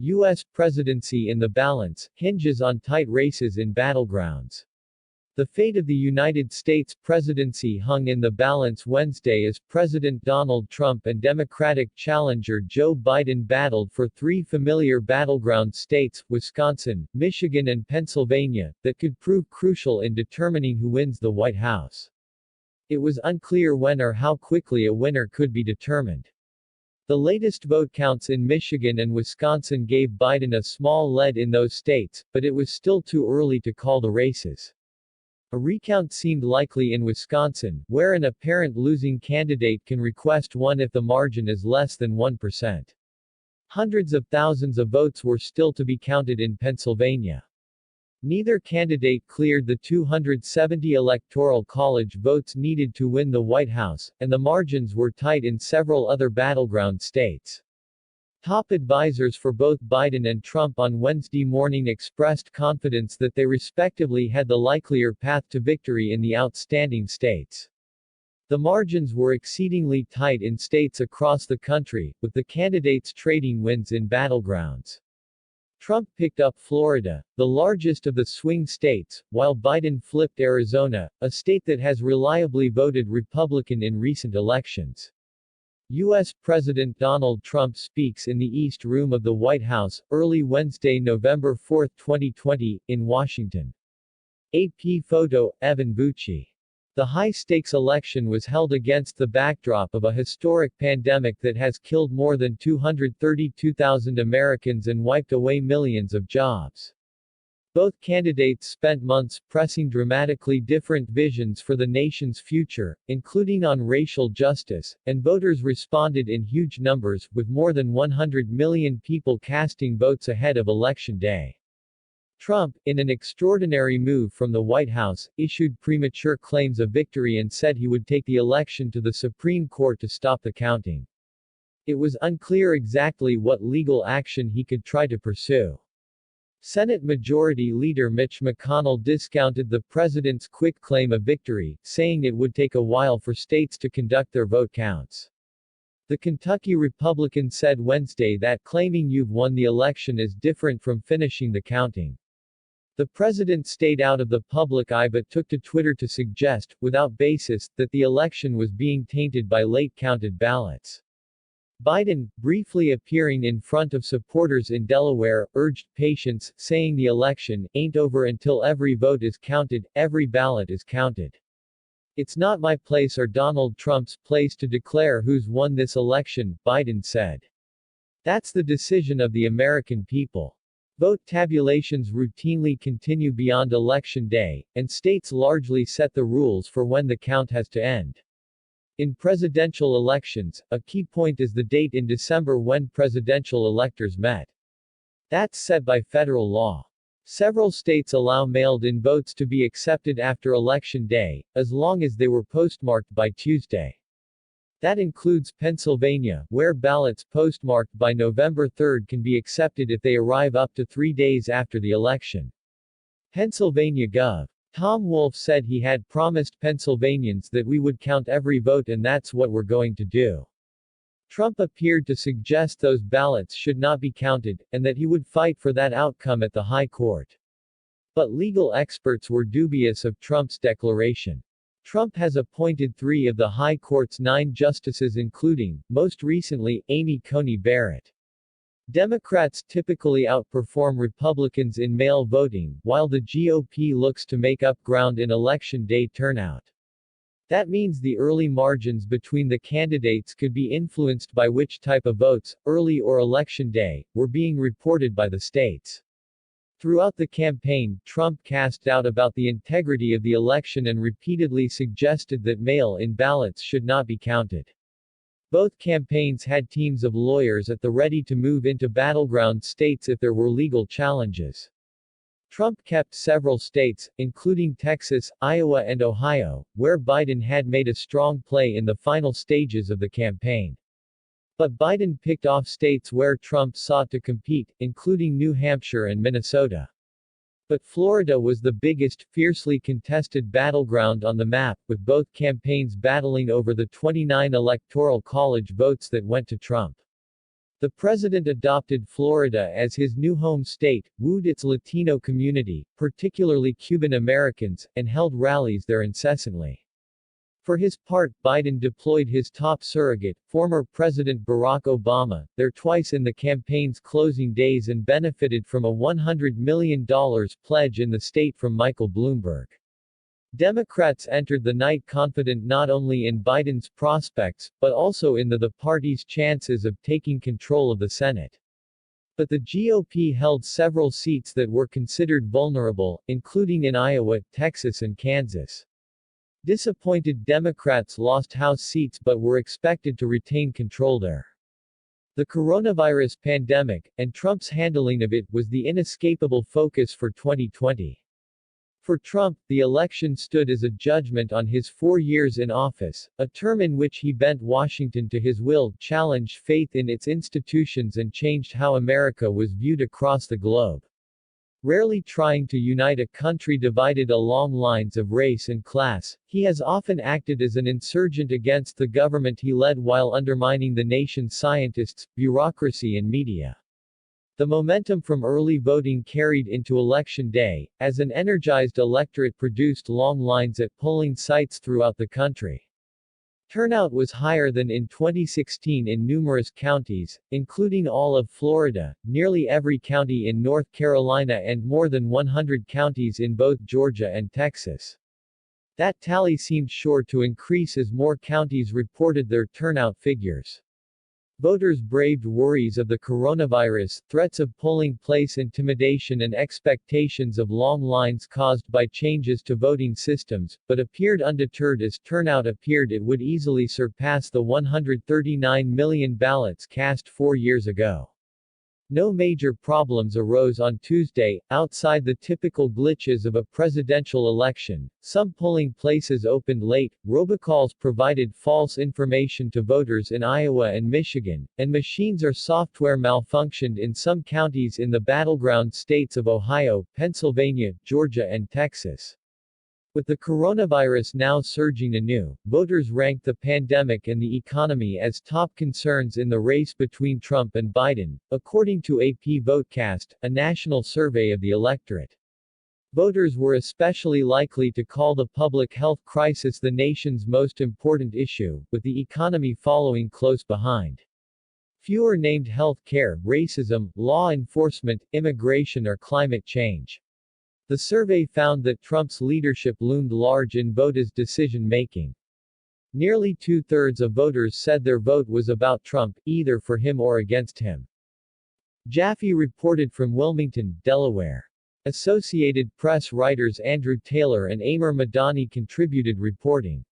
U.S. presidency in the balance, hinges on tight races in battlegrounds. The fate of the United States presidency hung in the balance Wednesday as President Donald Trump and Democratic challenger Joe Biden battled for three familiar battleground states, Wisconsin, Michigan and Pennsylvania, that could prove crucial in determining who wins the White House. It was unclear when or how quickly a winner could be determined. The latest vote counts in Michigan and Wisconsin gave Biden a small lead in those states, but it was still too early to call the races. A recount seemed likely in Wisconsin, where an apparent losing candidate can request one if the margin is less than 1%. Hundreds of thousands of votes were still to be counted in Pennsylvania. Neither candidate cleared the 270 Electoral College votes needed to win the White House, and the margins were tight in several other battleground states. Top advisors for both Biden and Trump on Wednesday morning expressed confidence that they respectively had the likelier path to victory in the outstanding states. The margins were exceedingly tight in states across the country, with the candidates trading wins in battlegrounds. Trump picked up Florida, the largest of the swing states, while Biden flipped Arizona, a state that has reliably voted Republican in recent elections. U.S. President Donald Trump speaks in the East Room of the White House, early Wednesday, November 4, 2020, in Washington. AP photo, Evan Bucci. The high-stakes election was held against the backdrop of a historic pandemic that has killed more than 232,000 Americans and wiped away millions of jobs. Both candidates spent months pressing dramatically different visions for the nation's future, including on racial justice, and voters responded in huge numbers, with more than 100 million people casting votes ahead of Election Day. Trump, in an extraordinary move from the White House, issued premature claims of victory and said he would take the election to the Supreme Court to stop the counting. It was unclear exactly what legal action he could try to pursue. Senate Majority Leader Mitch McConnell discounted the president's quick claim of victory, saying it would take a while for states to conduct their vote counts. The Kentucky Republican said Wednesday that claiming you've won the election is different from finishing the counting. The president stayed out of the public eye but took to Twitter to suggest, without basis, that the election was being tainted by late-counted ballots. Biden, briefly appearing in front of supporters in Delaware, urged patience, saying the election ain't over until every vote is counted, every ballot is counted. It's not my place or Donald Trump's place to declare who's won this election, Biden said. That's the decision of the American people. Vote tabulations routinely continue beyond Election Day, and states largely set the rules for when the count has to end. In presidential elections, a key point is the date in December when presidential electors met. That's set by federal law. Several states allow mailed-in votes to be accepted after Election Day, as long as they were postmarked by Tuesday. That includes Pennsylvania, where ballots postmarked by November 3 can be accepted if they arrive up to 3 days after the election. Pennsylvania Gov. Tom Wolf said he had promised Pennsylvanians that we would count every vote and that's what we're going to do. Trump appeared to suggest those ballots should not be counted, and that he would fight for that outcome at the High Court. But legal experts were dubious of Trump's declaration. Trump has appointed 3 of the High Court's 9 justices including, most recently, Amy Coney Barrett. Democrats typically outperform Republicans in mail voting, while the GOP looks to make up ground in Election Day turnout. That means the early margins between the candidates could be influenced by which type of votes, early or Election Day, were being reported by the states. Throughout the campaign, Trump cast doubt about the integrity of the election and repeatedly suggested that mail-in ballots should not be counted. Both campaigns had teams of lawyers at the ready to move into battleground states if there were legal challenges. Trump kept several states, including Texas, Iowa and Ohio, where Biden had made a strong play in the final stages of the campaign. But Biden picked off states where Trump sought to compete, including New Hampshire and Minnesota. But Florida was the biggest, fiercely contested battleground on the map, with both campaigns battling over the 29 Electoral College votes that went to Trump. The president adopted Florida as his new home state, wooed its Latino community, particularly Cuban Americans, and held rallies there incessantly. For his part, Biden deployed his top surrogate, former President Barack Obama, there twice in the campaign's closing days and benefited from a $100 million pledge in the state from Michael Bloomberg. Democrats entered the night confident not only in Biden's prospects, but also in the party's chances of taking control of the Senate. But the GOP held several seats that were considered vulnerable, including in Iowa, Texas and Kansas. Disappointed Democrats lost House seats but were expected to retain control there. The coronavirus pandemic, and Trump's handling of it, was the inescapable focus for 2020. For Trump, the election stood as a judgment on his 4 years in office, a term in which he bent Washington to his will, challenged faith in its institutions and changed how America was viewed across the globe. Rarely trying to unite a country divided along lines of race and class, he has often acted as an insurgent against the government he led while undermining the nation's scientists, bureaucracy and media. The momentum from early voting carried into Election Day, as an energized electorate produced long lines at polling sites throughout the country. Turnout was higher than in 2016 in numerous counties, including all of Florida, nearly every county in North Carolina and more than 100 counties in both Georgia and Texas. That tally seemed sure to increase as more counties reported their turnout figures. Voters braved worries of the coronavirus, threats of polling place intimidation and expectations of long lines caused by changes to voting systems, but appeared undeterred as turnout appeared it would easily surpass the 139 million ballots cast 4 years ago. No major problems arose on Tuesday, outside the typical glitches of a presidential election. Some polling places opened late, robocalls provided false information to voters in Iowa and Michigan, and machines or software malfunctioned in some counties in the battleground states of Ohio, Pennsylvania, Georgia and Texas. With the coronavirus now surging anew, voters ranked the pandemic and the economy as top concerns in the race between Trump and Biden, according to AP Votecast, a national survey of the electorate. Voters were especially likely to call the public health crisis the nation's most important issue, with the economy following close behind. Fewer named health care, racism, law enforcement, immigration or climate change. The survey found that Trump's leadership loomed large in voters' decision-making. Nearly two-thirds of voters said their vote was about Trump, either for him or against him. Jaffe reported from Wilmington, Delaware. Associated Press writers Andrew Taylor and Amir Madani contributed reporting.